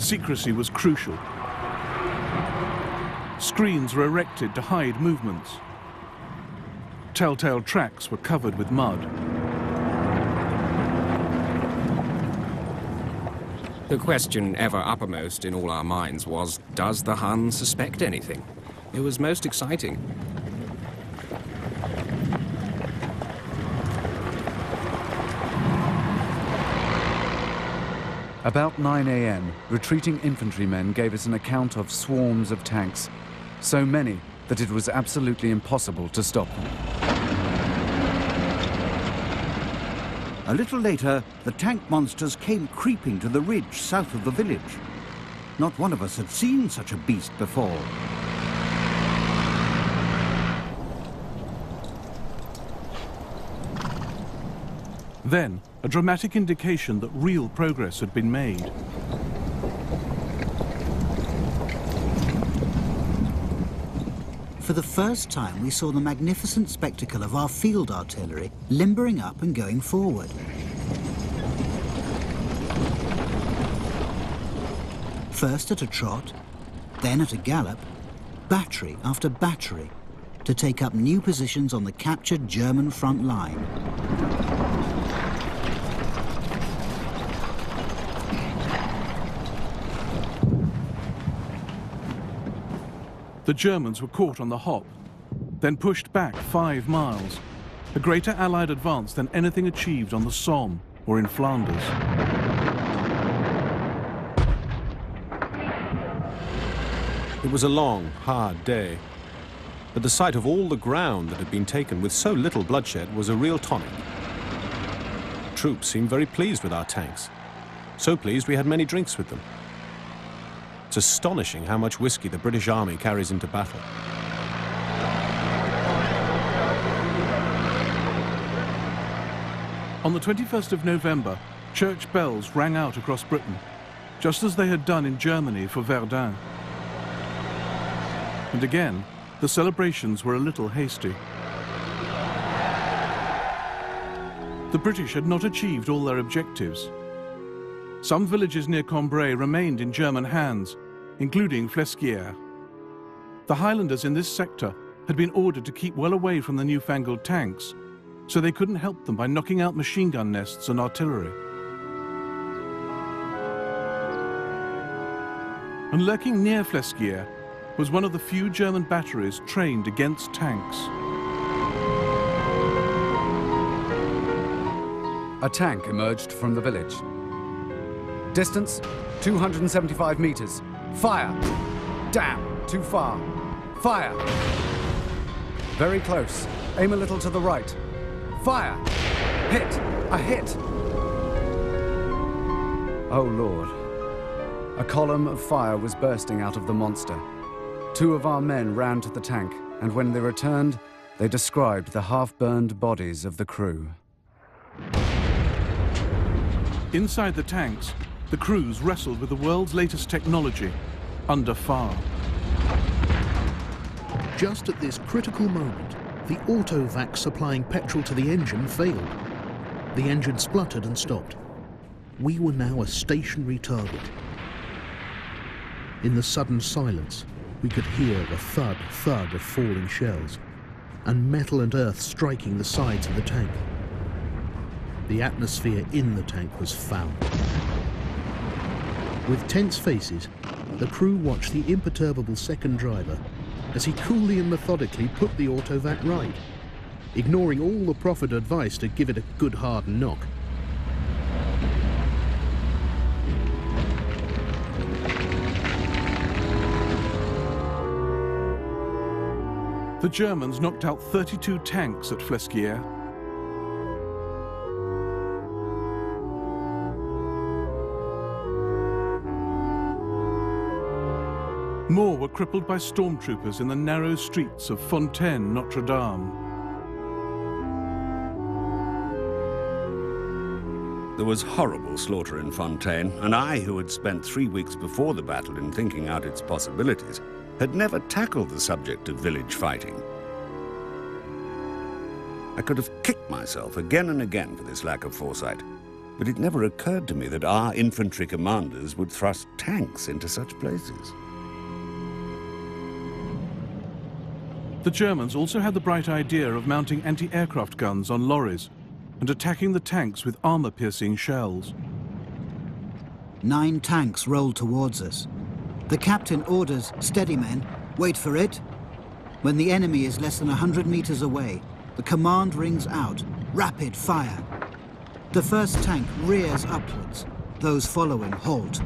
Secrecy was crucial. Screens were erected to hide movements. Telltale tracks were covered with mud. The question ever uppermost in all our minds was, does the Hun suspect anything? It was most exciting. About 9 a.m., retreating infantrymen gave us an account of swarms of tanks, so many that it was absolutely impossible to stop them. A little later, the tank monsters came creeping to the ridge south of the village. Not one of us had seen such a beast before. Then, a dramatic indication that real progress had been made. For the first time, we saw the magnificent spectacle of our field artillery limbering up and going forward. First at a trot, then at a gallop, battery after battery, to take up new positions on the captured German front line. The Germans were caught on the hop, then pushed back 5 miles, a greater Allied advance than anything achieved on the Somme or in Flanders. It was a long, hard day, but the sight of all the ground that had been taken with so little bloodshed was a real tonic. Troops seemed very pleased with our tanks, so pleased we had many drinks with them. It's astonishing how much whiskey the British Army carries into battle. On the 21st of November, church bells rang out across Britain, just as they had done in Germany for Verdun. And again, the celebrations were a little hasty. The British had not achieved all their objectives. Some villages near Cambrai remained in German hands, including Flesquières. The Highlanders in this sector had been ordered to keep well away from the newfangled tanks, so they couldn't help them by knocking out machine gun nests and artillery. And lurking near Flesquières was one of the few German batteries trained against tanks. A tank emerged from the village. Distance, 275 meters. Fire! Damn, too far. Fire! Very close. Aim a little to the right. Fire! Hit! A hit! Oh, Lord. A column of fire was bursting out of the monster. 2 of our men ran to the tank, and when they returned, they described the half-burned bodies of the crew. Inside the tanks, the crews wrestled with the world's latest technology, under fire. Just at this critical moment, the autovac supplying petrol to the engine failed. The engine spluttered and stopped. We were now a stationary target. In the sudden silence, we could hear the thud of falling shells, and metal and earth striking the sides of the tank. The atmosphere in the tank was foul. With tense faces, the crew watched the imperturbable second driver as he coolly and methodically put the autovac right, ignoring all the proffered advice to give it a good hard knock. The Germans knocked out 32 tanks at Flesquières. More were crippled by stormtroopers in the narrow streets of Fontaine, Notre Dame. There was horrible slaughter in Fontaine, and I, who had spent 3 weeks before the battle in thinking out its possibilities, had never tackled the subject of village fighting. I could have kicked myself again and again for this lack of foresight. But it never occurred to me that our infantry commanders would thrust tanks into such places. The Germans also had the bright idea of mounting anti-aircraft guns on lorries and attacking the tanks with armor-piercing shells. 9 tanks rolled towards us. The captain orders, "Steady, men, wait for it." When the enemy is less than 100 meters away, the command rings out, "Rapid fire." The first tank rears upwards. Those following halt.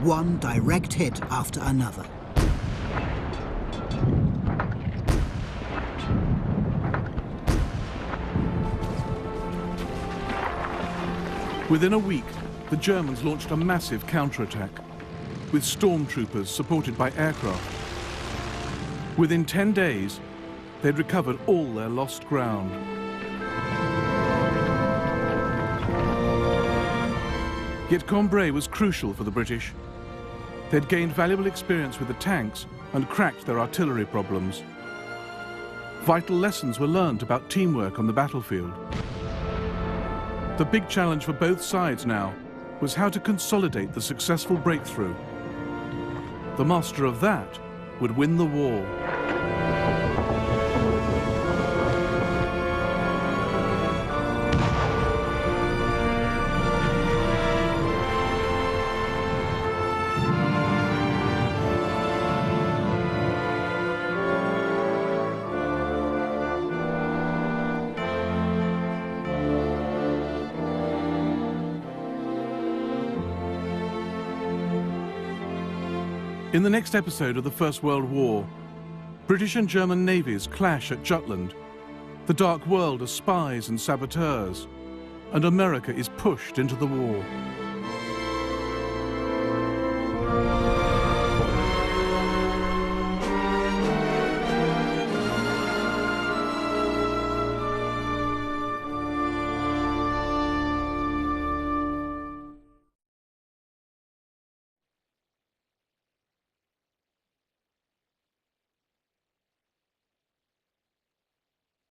One direct hit after another. Within a week, the Germans launched a massive counterattack, with stormtroopers supported by aircraft. Within 10 days, they'd recovered all their lost ground. Yet Cambrai was crucial for the British. They'd gained valuable experience with the tanks and cracked their artillery problems. Vital lessons were learned about teamwork on the battlefield. The big challenge for both sides now was how to consolidate the successful breakthrough. The master of that would win the war. In the next episode of the First World War, British and German navies clash at Jutland, the dark world of spies and saboteurs, and America is pushed into the war.